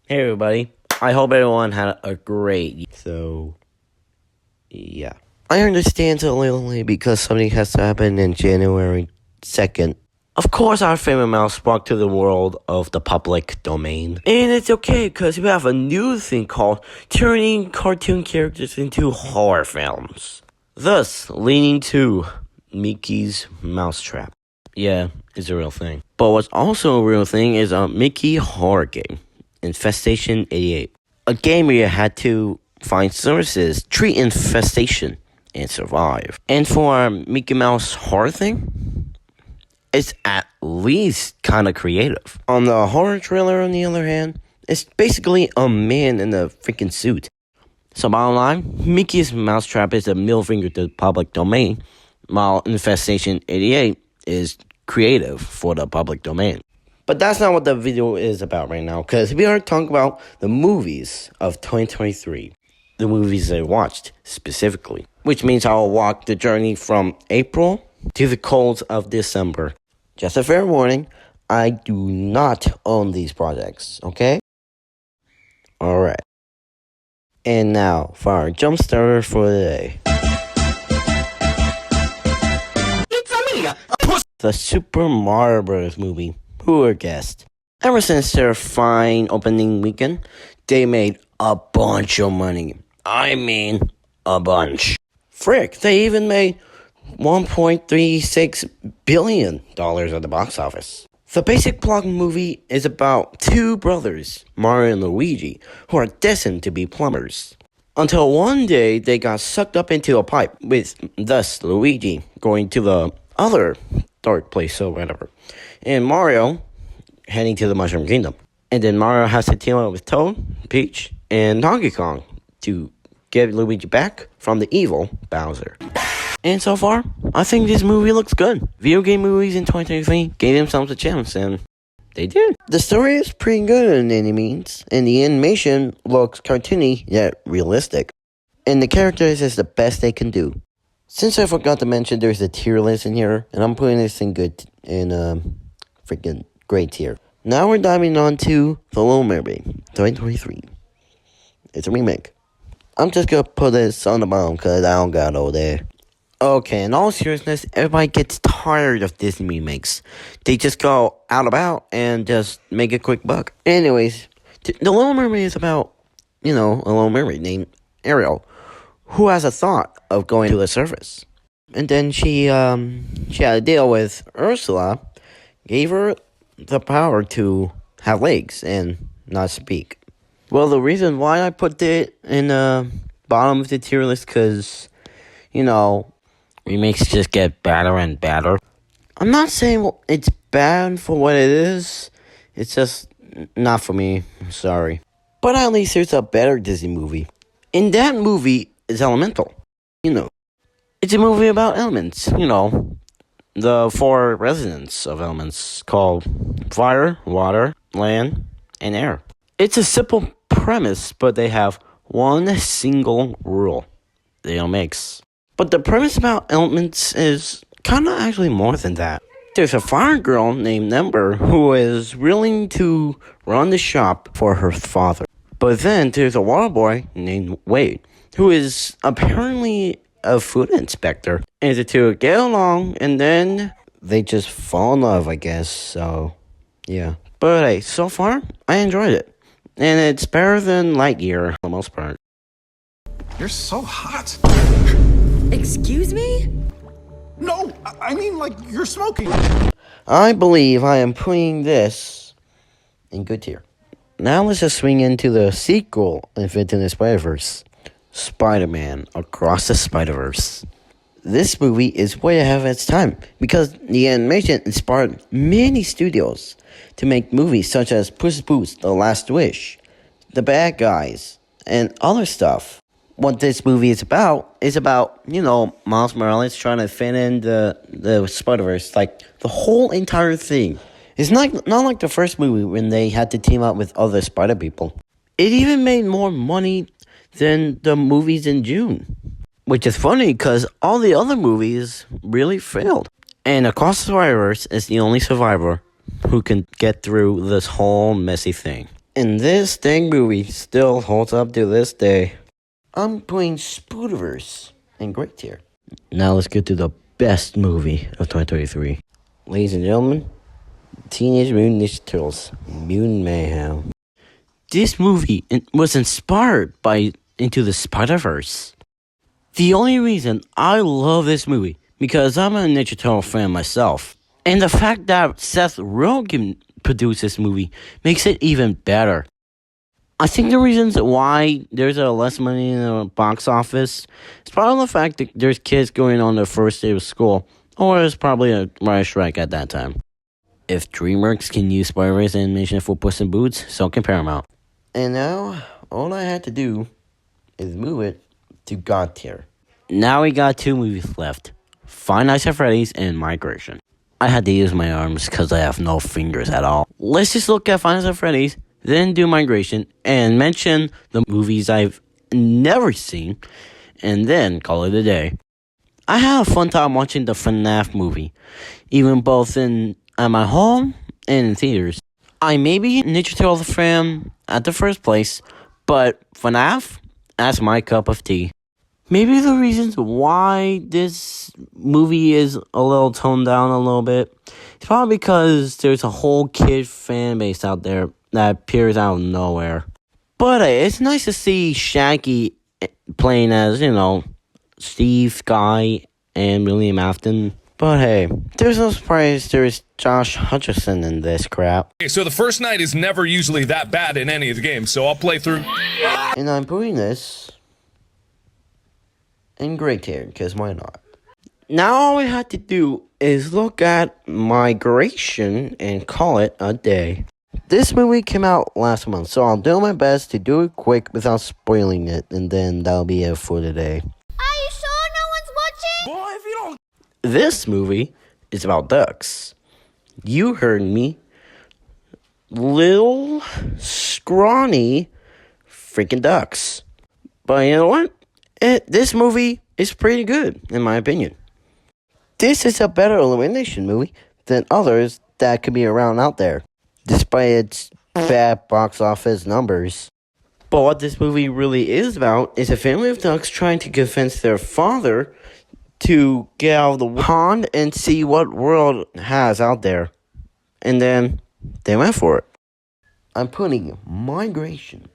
Hey everybody, I hope everyone had a great yeah. I understand so only because something has to happen in January 2nd. Of course, our favorite mouse brought to the world of the public domain. And it's okay because we have a new thing called turning cartoon characters into horror films. Thus, leading to Mickey's Mousetrap. Yeah, it's a real thing. But what's also a real thing is a Mickey horror game. Infestation 88. A game where you had to find services, treat infestation, and survive. And for our Mickey Mouse horror thing, it's at least kind of creative. On the horror trailer, on the other hand, it's basically a man in a freaking suit. So bottom line, Mickey's Mousetrap is a middle finger to the public domain, while Infestation 88 is creative for the public domain. But that's not what the video is about right now, because we are talking about the movies of 2023. The movies I watched, specifically. Which means I'll walk the journey from April to the cold of December. Just a fair warning, I do not own these projects, okay? Alright. And now, for our jump starter for the day. It's me! The Super Mario Bros. Movie. Who would guessed? Ever since their fine opening weekend, they made a bunch of money. I mean, a bunch. Frick, they even made $1.36 billion at the box office. The basic plot of the movie is about two brothers, Mario and Luigi, who are destined to be plumbers. Until one day, they got sucked up into a pipe, with thus Luigi going to the other dark place or whatever. And Mario heading to the Mushroom Kingdom. And then Mario has to team up with Toad, Peach, and Donkey Kong to get Luigi back from the evil Bowser. And so far, I think this movie looks good. Video game movies in 2023 gave themselves a chance, and they did. The story is pretty good in any means, and the animation looks cartoony yet realistic. And the characters is the best they can do. Since I forgot to mention there's a tier list in here, and I'm putting this in freaking great tier. Now we're diving on to The Little Mermaid 2023. It's a remake. I'm just gonna put this on the bottom because I don't got it over there. Okay, in all seriousness, everybody gets tired of Disney remakes. They just go out about and just make a quick buck. Anyways, The Little Mermaid is about, a little mermaid named Ariel, who has a thought of going to the surface. And then she had a deal with Ursula, gave her the power to have legs and not speak. Well, the reason why I put it in the bottom of the tier list, because, remakes just get better and better. I'm not saying it's bad for what it is. It's just not for me. I'm sorry. But at least there's a better Disney movie. In that movie is Elemental. It's a movie about elements. The four residents of elements called fire, water, land, and air. It's a simple premise, but they have one single rule. They don't mix. But the premise about elements is kind of actually more than that. There's a fire girl named Ember who is willing to run the shop for her father. But then there's a water boy named Wade, who is apparently a food inspector. And the two get along, and then they just fall in love, I guess. So, yeah. But hey, so far, I enjoyed it. And it's better than Lightyear, for the most part. You're so hot. Excuse me? No, I mean like you're smoking. I believe I am putting this in good tier. Now let's just swing into the sequel of Into the Spider-Verse. Spider-Man Across the Spider-Verse. This movie is way ahead of its time because the animation inspired many studios to make movies such as Puss in Boots: The Last Wish, The Bad Guys, and other stuff. What this movie is about, Miles Morales trying to fit in the Spider-Verse, like the whole entire thing. It's not like the first movie when they had to team up with other Spider people. It even made more money than the movies in June. Which is funny because all the other movies really failed. And Across the Spider-Verse is the only survivor who can get through this whole messy thing. And this dang movie still holds up to this day. I'm putting Spoodiverse in great tier. Now let's get to the best movie of 2023. Ladies and gentlemen, Teenage Mutant Ninja Turtles, Mutant Mayhem. This movie was inspired by Into the Spider-Verse. The only reason I love this movie, because I'm a Ninja Turtle fan myself. And the fact that Seth Rogen produced this movie makes it even better. I think the reasons why there's less money in the box office is probably the fact that there's kids going on their first day of school, or there's probably a writer strike at that time. If DreamWorks can use Spider-Verse animation for Puss in Boots, so can Paramount. And now, all I had to do is move it to God tier. Now we got 2 movies left, Five Nights at Freddy's and Migration. I had to use my arms because I have no fingers at all. Let's just look at Five Nights at Freddy's, then do Migration, and mention the movies I've never seen, and then call it a day. I had a fun time watching the Fnaf movie, even both at my home and in theaters. I may be a Ninja Turtle fan at the first place, but Fnaf, that's my cup of tea. Maybe the reasons why this movie is a little toned down a little bit is probably because there's a whole kid fan base out there that appears out of nowhere. But it's nice to see Shaggy playing as, Steve, Guy, and William Afton. But hey, there's no surprise there's Josh Hutcherson in this crap. Okay, so the first night is never usually that bad in any of the games, so I'll play through. And I'm putting this in great tier, because why not? Now all we have to do is look at Migration and call it a day. This movie came out last month, so I'll do my best to do it quick without spoiling it, and then that'll be it for today. Are you sure no one's watching? Boy, if you don't... This movie is about ducks. You heard me. Little, scrawny, freaking ducks. But you know what? This movie is pretty good, in my opinion. This is a better elimination movie than others that could be around out there, despite its bad box office numbers. But what this movie really is about is a family of ducks trying to convince their father to get out of the pond and see what world has out there. And then they went for it. I'm putting Migration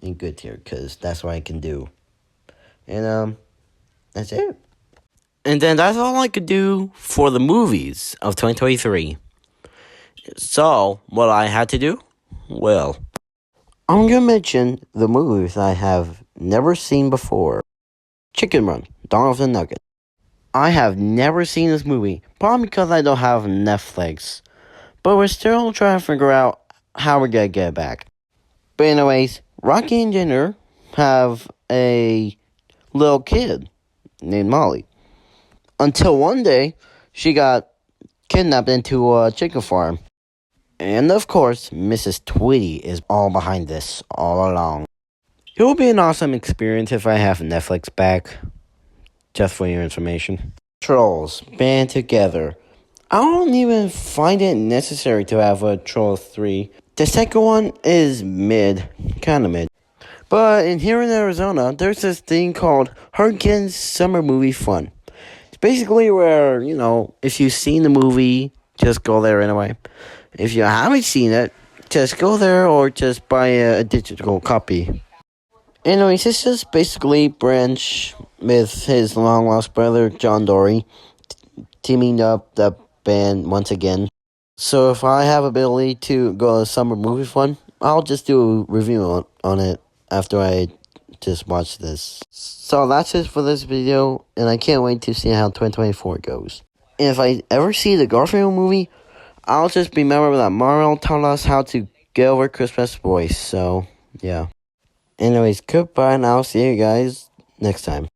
in good tier, because that's what I can do. And that's it. And then that's all I could do for the movies of 2023. So, what I had to do? Well, I'm going to mention the movies I have never seen before. Chicken Run, Dawn of the Nugget. I have never seen this movie, probably because I don't have Netflix. But we're still trying to figure out how we're going to get it back. But anyways, Rocky and Ginger have a little kid named Molly. Until one day, she got kidnapped into a chicken farm. And of course, Mrs. Tweety is all behind this, all along. It will be an awesome experience if I have Netflix back. Just for your information. Trolls, band together. I don't even find it necessary to have a Trolls 3. The second one is mid, kind of mid. But here in Arizona, there's this thing called Hurricane Summer Movie Fun. It's basically where, if you've seen the movie, just go there anyway. If you haven't seen it, just go there or just buy a digital copy. Anyways, it's just basically Branch with his long-lost brother, John Dory, teaming up the band once again. So if I have ability to go to Summer Movie Fun, I'll just do a review on it after I just watch this. So that's it for this video, and I can't wait to see how 2024 goes. And if I ever see the Garfield movie, I'll just remember that Mario taught us how to get over Christmas voice, so yeah. Anyways, goodbye, and I'll see you guys next time.